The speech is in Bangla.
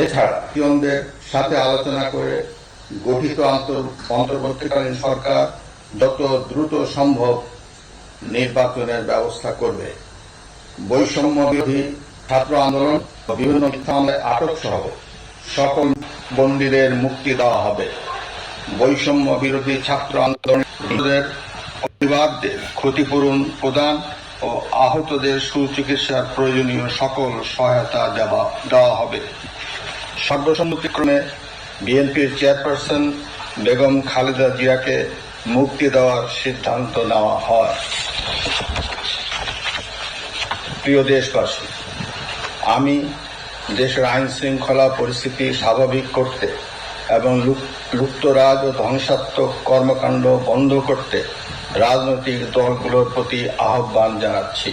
এছাড়া পিয়নদের সাথে আলোচনা করে গঠিত অন্তর্বর্তীকালীন সরকার যত দ্রুত সম্ভব নির্বাচনের ব্যবস্থা করবে। বৈষম্য বিরোধী ছাত্র আন্দোলন ও বিভিন্ন মিথ্যা মামলায় আটক সহ সকল বন্দীদের মুক্তি দেওয়া হবে। বৈষম্য বিরোধী ছাত্র আন্দোলনের পরিবারদের ক্ষতিপূরণ প্রদান ও আহতদের সুচিকিৎসার প্রয়োজনীয় সকল সহায়তা দেওয়া হবে। সর্বসম্মতিক্রমে বিএনপির চেয়ারপারসন বেগম খালেদা জিয়াকে মুক্তি দেওয়ার সিদ্ধান্ত নেওয়া হয়। প্রিয় দেশবাসী, আমি দেশের আইন শৃঙ্খলা পরিস্থিতি স্বাভাবিক করতে এবং লুপ্তরাজ ও ধ্বংসাত্মক কর্মকাণ্ড বন্ধ করতে রাজনৈতিক দলগুলোর প্রতি আহ্বান জানাচ্ছি।